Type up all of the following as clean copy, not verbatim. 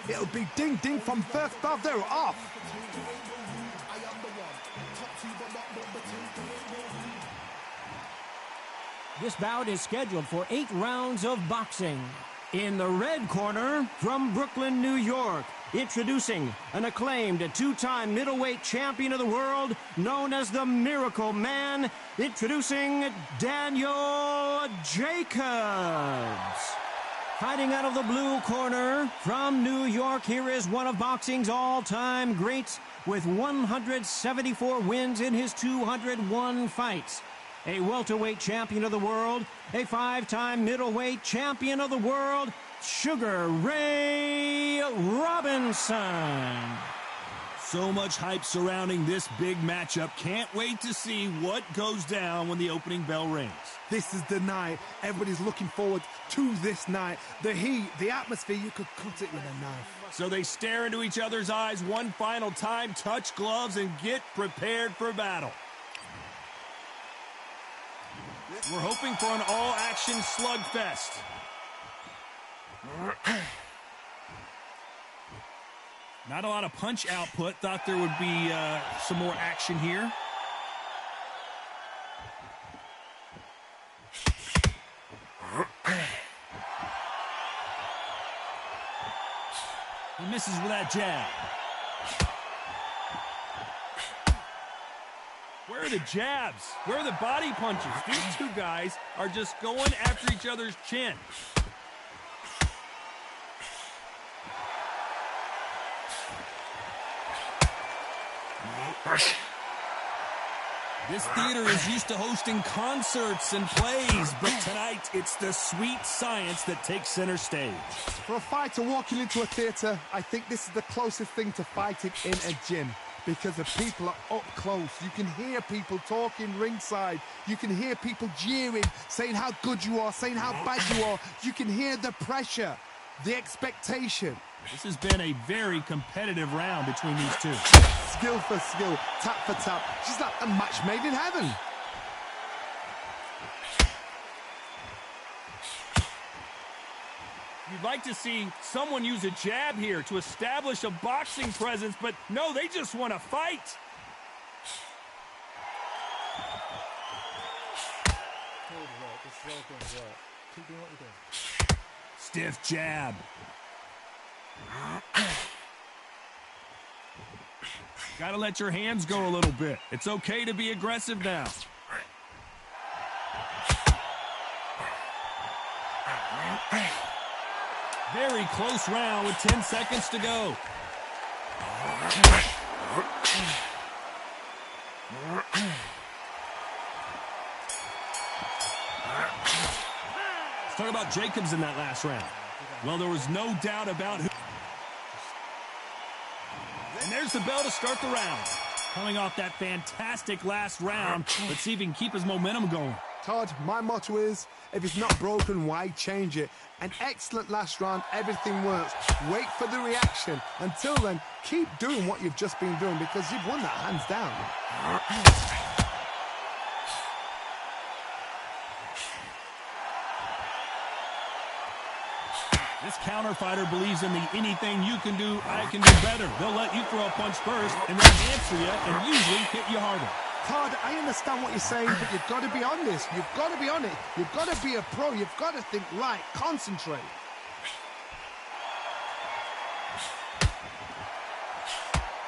It'll be ding-ding from first bell. They're off. This bout is scheduled for 8 rounds of boxing. In the red corner, from Brooklyn, New York, introducing an acclaimed 2-time middleweight champion of the world, known as the Miracle Man, introducing Daniel Jacobs. Fighting out of the blue corner, from New York, here is one of boxing's all-time greats with 174 wins in his 201 fights. A welterweight champion of the world, a 5-time middleweight champion of the world, Sugar Ray Robinson. So much hype surrounding this big matchup. Can't wait to see what goes down when the opening bell rings. This is the night. Everybody's looking forward to this night. The heat, the atmosphere, you could cut it with a knife. So they stare into each other's eyes one final time, touch gloves, and get prepared for battle. We're hoping for an all-action slugfest. Not a lot of punch output. Thought there would be some more action here. He misses with that jab. Where are the jabs? Where are the body punches? These two guys are just going after each other's chin. This theater is used to hosting concerts and plays, but tonight it's the sweet science that takes center stage. For a fighter walking into a theater, I think this is the closest thing to fighting in a gym, because the people are up close. You can hear people talking ringside. You can hear people jeering, saying how good you are, saying how bad you are. You can hear the pressure, the expectation. This has been a very competitive round between these two. Skill for skill, tap for tap. She's like a match made in heaven. You'd like to see someone use a jab here to establish a boxing presence, but no, they just want to fight. Stiff jab. Got to let your hands go a little bit. It's okay to be aggressive now. Very close round with 10 seconds to go. Let's talk about Jacobs in that last round. Well, there was no doubt about who. And there's the bell to start the round. Coming off that fantastic last round, let's see if he can keep his momentum going. Todd, my motto is, if it's not broken, why change it? An excellent last round, everything works. Wait for the reaction. Until then, keep doing what you've just been doing, because you've won that hands down. This counter fighter believes in the anything you can do, I can do better. They'll let you throw a punch first and then answer you and usually hit you harder. Todd, I understand what you're saying, but you've got to be on this. You've got to be on it. You've got to be a pro. You've got to think right. Concentrate.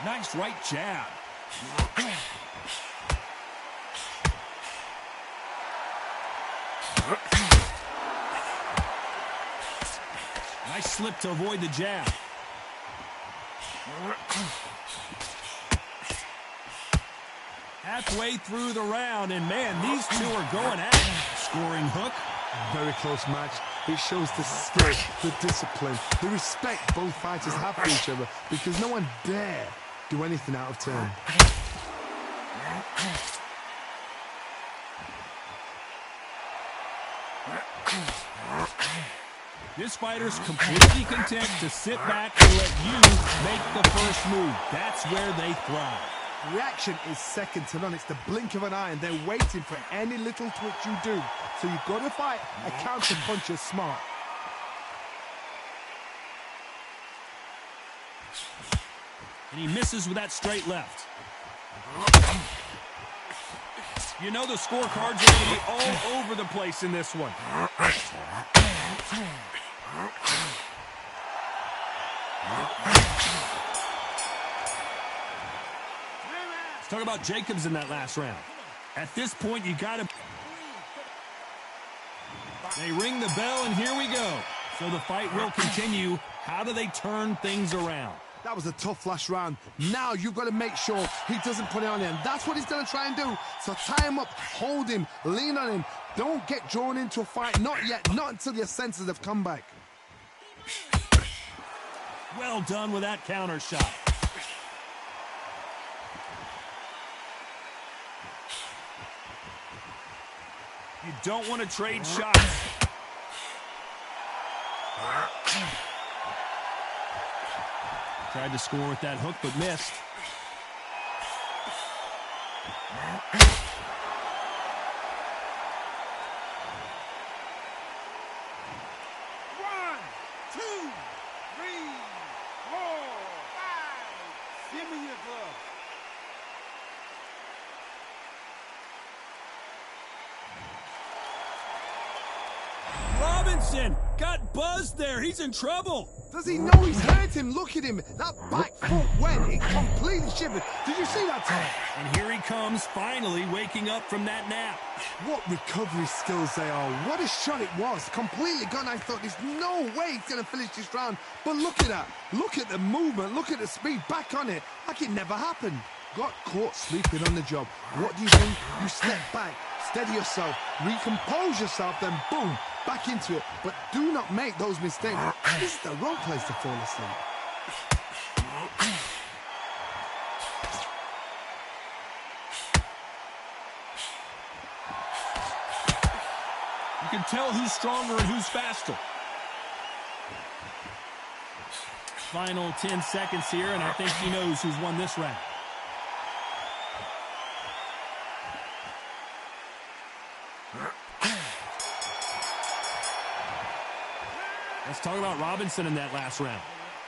Nice right jab. Nice slip to avoid the jab. Halfway through the round, and man, these two are going at it. Scoring hook. Very close match. It shows the skill, the discipline, the respect both fighters have for each other, because no one dare do anything out of turn. This fighter's completely content to sit back and let you make the first move. That's where they thrive. Reaction is second to none. It's the blink of an eye, and they're waiting for any little twitch you do. So you've got to fight a counter puncher smart. And he misses with that straight left. You know the scorecards are going to be all over the place in this one. Let's talk about Jacobs in that last round. At this point, you got to... They ring the bell, and here we go. So the fight will continue. How do they turn things around? That was a tough last round. Now you've got to make sure he doesn't put it on him. That's what he's going to try and do. So tie him up, hold him, lean on him. Don't get drawn into a fight. Not yet. Not until your senses have come back. Well done with that counter shot. You don't want to trade shots. Tried to score with that hook, but missed. One, two, three, 4, 5. Give me your glove. Robinson got buzzed there. He's in trouble. Does he know he's hurt him? Look at him. That back foot went. It completely shivered. Did you see that, Tom? And here he comes, finally waking up from that nap. What recovery skills they are. What a shot it was. Completely gone. I thought there's no way he's going to finish this round. But look at that. Look at the movement. Look at the speed. Back on it. Like it never happened. Got caught sleeping on the job. What do? You step back. Steady yourself. Recompose yourself. Then boom. Back into it. But do not make those mistakes. This is the wrong place to fall asleep. You can tell who's stronger and who's faster. Final 10 seconds here, and I think he knows who's won this round. Let's talk about Robinson in that last round.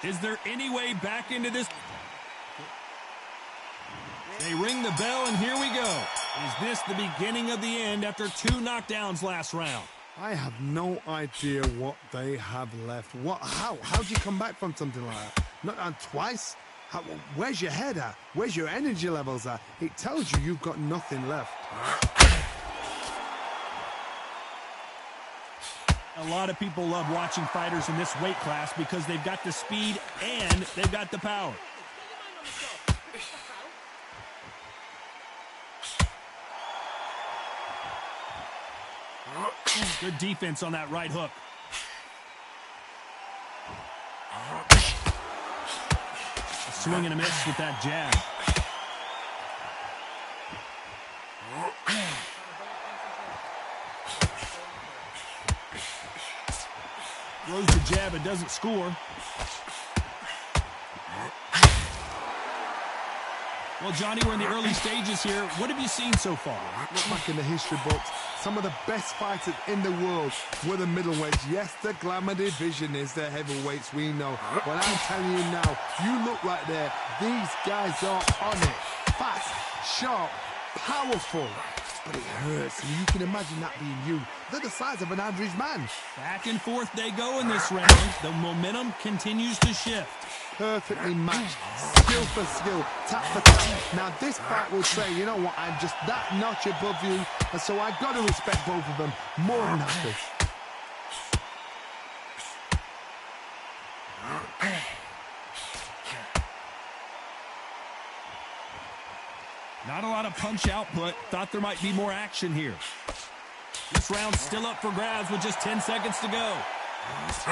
Is there any way back into this? They ring the bell, and here we go. Is this the beginning of the end after 2 knockdowns last round? I have no idea what they have left. How do you come back from something like that? Not on twice? Where's your head at? Where's your energy levels at? It tells you you've got nothing left. A lot of people love watching fighters in this weight class because they've got the speed and they've got the power. Good defense on that right hook. A swing and a miss with that jab. Throws the jab and doesn't score. Well, Johnny, we're in the early stages here. What have you seen so far? Look back in the history books. Some of the best fighters in the world were the middleweights. Yes, the glamour division is the heavyweights, we know. But I'm telling you now, you look right there. These guys are on it. Fast, sharp, powerful. But it hurts, and you can imagine that being you. They're the size of an average man. Back and forth they go in this round. The momentum continues to shift. Perfectly matched, skill for skill, tap for tap. Now this fight will say, you know what, I'm just that notch above you, and so I've got to respect both of them more than happy. Not a lot of punch output. Thought there might be more action here. This round's still up for grabs with just 10 seconds to go. Let's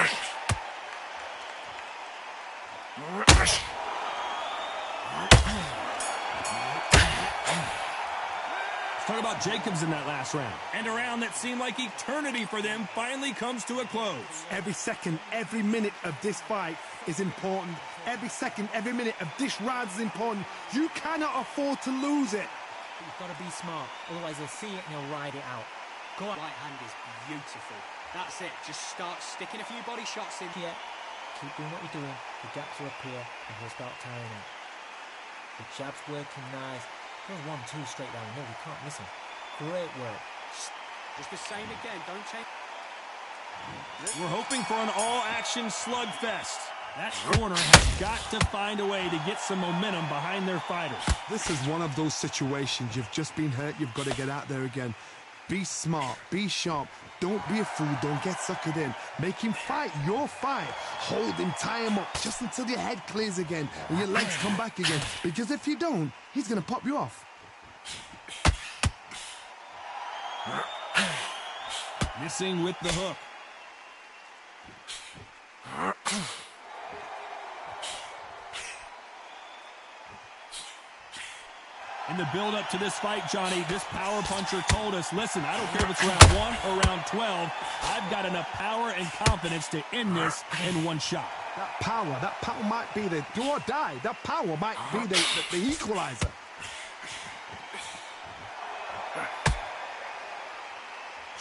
talk about Jacobs in that last round. And a round that seemed like eternity for them finally comes to a close. Every second, every minute of this fight is important. Every second, every minute of this round is important. You cannot afford to lose it. You've got to be smart, otherwise he'll see it and he'll ride it out. Go on. Right hand is beautiful. That's it. Just start sticking a few body shots in here. Keep doing what you're doing. The gaps will appear and he'll start tiring out. The jab's working nice. Goes 1-2 straight down the middle. You can't miss him. Great work. Just the same again. Don't change. We're hoping for an all-action slugfest. That corner has got to find a way to get some momentum behind their fighters. This is one of those situations. You've just been hurt. You've got to get out there again. Be smart. Be sharp. Don't be a fool. Don't get suckered in. Make him fight your fight. Hold him. Tie him up just until your head clears again and your legs come back again. Because if you don't, he's going to pop you off. Missing with the hook. In the build-up to this fight, Johnny, this power puncher told us, listen, I don't care if it's round 1 or round 12, I've got enough power and confidence to end this in one shot. That power might be the do or die. That power might be the equalizer.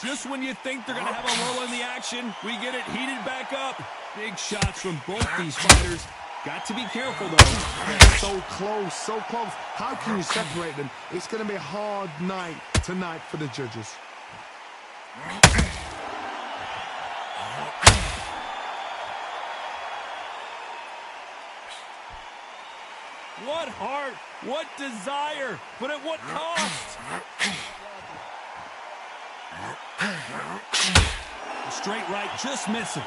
Just when you think they're going to have a lull in the action, we get it heated back up. Big shots from both these fighters. Got to be careful, though. So close, so close. How can you separate them? It's going to be a hard night tonight for the judges. What heart, what desire, but at what cost? The straight right just misses.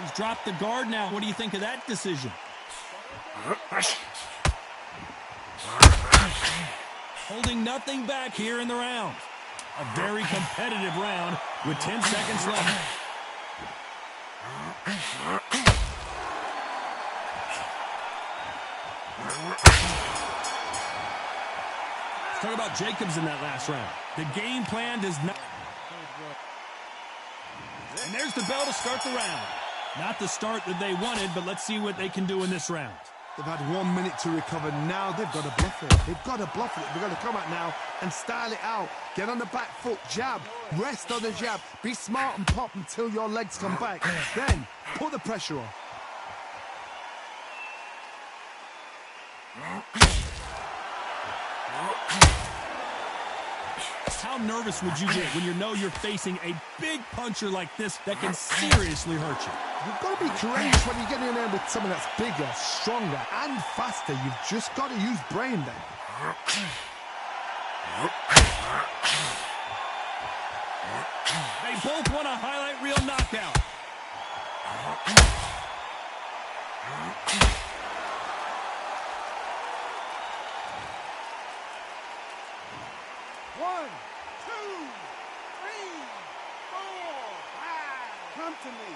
He's dropped the guard now. What do you think of that decision? Holding nothing back here in the round. A very competitive round with 10 seconds left. Let's talk about Jacobs in that last round. The game plan does not... And there's the bell to start the round. Not the start that they wanted, but let's see what they can do in this round. They've had 1 minute to recover. Now they've got to bluff it. They've got to bluff it. They've got to come out now and style it out. Get on the back foot, jab, rest on the jab. Be smart and pop until your legs come back. Then put the pressure on. How nervous would you get when you know you're facing a big puncher like this that can seriously hurt you? You've got to be courageous when you get in there with someone that's bigger, stronger, and faster. You've just got to use brain then. They both want a highlight reel knockout. One, two, three, four, five. Come to me.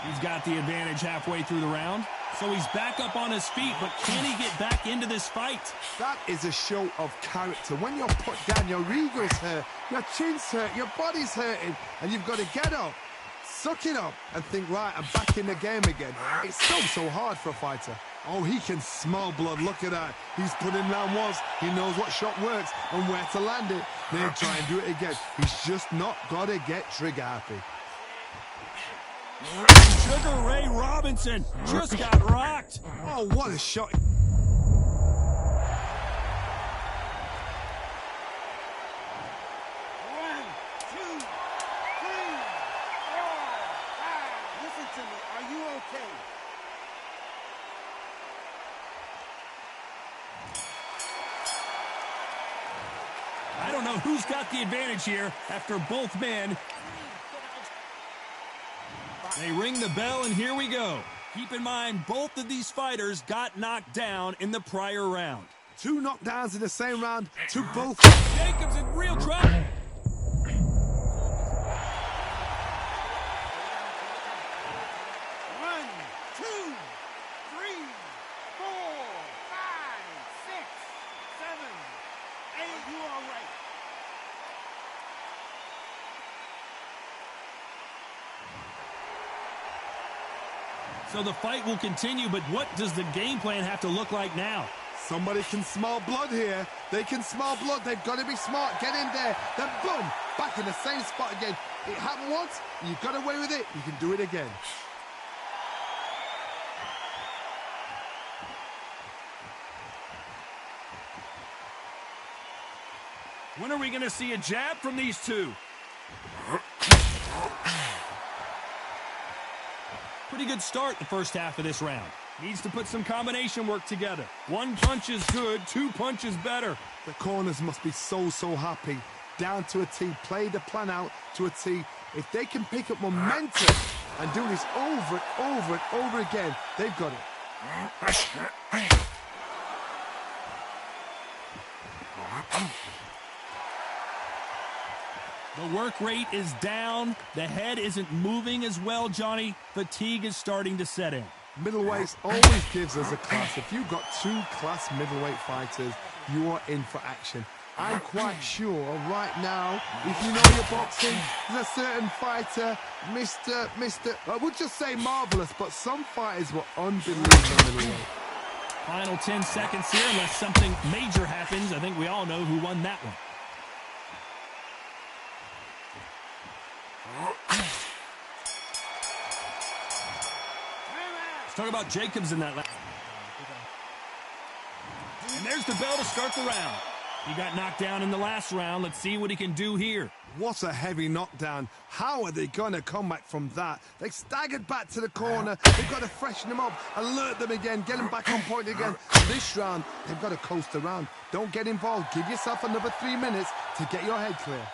He's got the advantage halfway through the round. So he's back up on his feet, but can he get back into this fight? That is a show of character. When you're put down, your ego's hurt, your chin's hurt, your body's hurting, and you've got to get up, suck it up, and think, right, I'm back in the game again. It's so hard for a fighter. Oh, he can smell blood. Look at that. He's put in round ones. He knows what shot works and where to land it. Then try and do it again. He's just not got to get trigger happy. Sugar Ray Robinson just got rocked. Oh, what a shot. One, two, three, four, five. Listen to me. Are you okay? I don't know who's got the advantage here after both men. They ring the bell, and here we go. Keep in mind, both of these fighters got knocked down in the prior round. 2 knockdowns in the same round to both. Jacobs in real trouble. One, two, three, four, five, 6, 7, 8. You are right. So the fight will continue, but what does the game plan have to look like now? Somebody can smell blood here. They can smell blood. They've got to be smart. Get in there. Then boom, back in the same spot again. It happened once. You got away with it. You can do it again. When are we going to see a jab from these two? Pretty good start the first half of this round. Needs to put some combination work together. One punch is good, two punches better. The corners must be so happy. Down to a T. Play the plan out to a T. If they can pick up momentum and do this over and over and over again, they've got it. The work rate is down. The head isn't moving as well, Johnny. Fatigue is starting to set in. Middleweights always gives us a class. If you've got two class middleweight fighters, you are in for action. I'm quite sure right now, if you know your boxing, there's a certain fighter, Mr. I would just say marvelous, but some fighters were unbelievable middleweight. Final 10 seconds here, unless something major happens. I think we all know who won that one. Let's talk about Jacobs in that last. And there's the bell to start the round. He got knocked down in the last round. Let's see what he can do here. What a heavy knockdown. How are they going to come back from that? They staggered back to the corner. They've got to freshen them up, alert them again, get them back on point again. This round, they've got to coast around. Don't get involved. Give yourself another 3 minutes to get your head clear.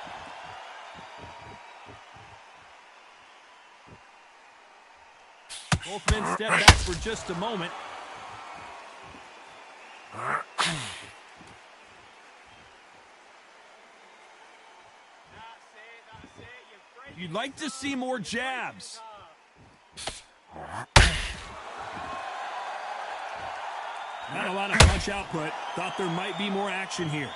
Both men step back for just a moment. You'd like to see more jabs. Not a lot of punch output. Thought there might be more action here.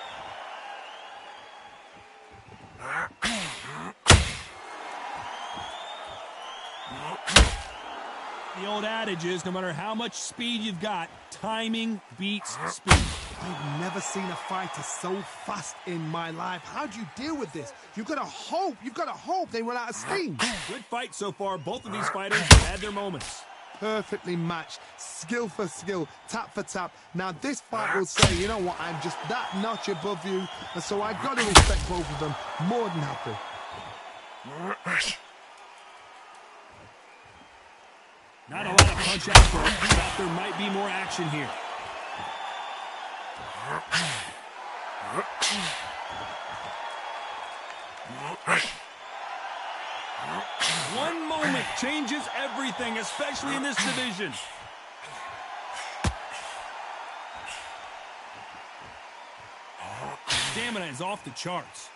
The old adage is, no matter how much speed you've got, timing beats speed. I've never seen a fighter so fast in my life. How do you deal with this? You've got to hope they run out of steam. Good fight so far. Both of these fighters have had their moments. Perfectly matched, skill for skill, tap for tap. Now this fight will say, you know what, I'm just that notch above you, and so I've got to respect both of them. More than happy. Not a lot of punch output. Thought there might be more action here. One moment changes everything, especially in this division. Stamina is off the charts.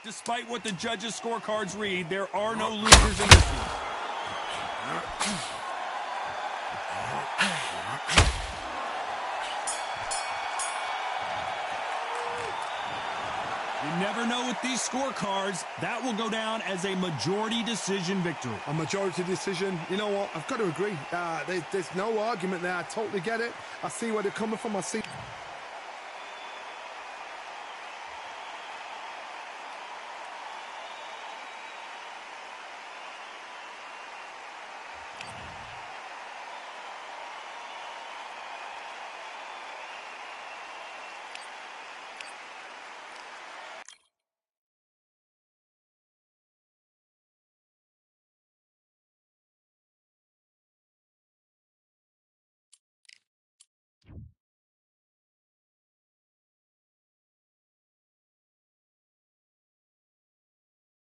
Despite what the judges' scorecards read, there are no losers in this one. You never know with these scorecards. That will go down as a majority decision victory. A majority decision, you know what, I've got to agree. There's no argument there. I totally get it. I see where they're coming from. I see.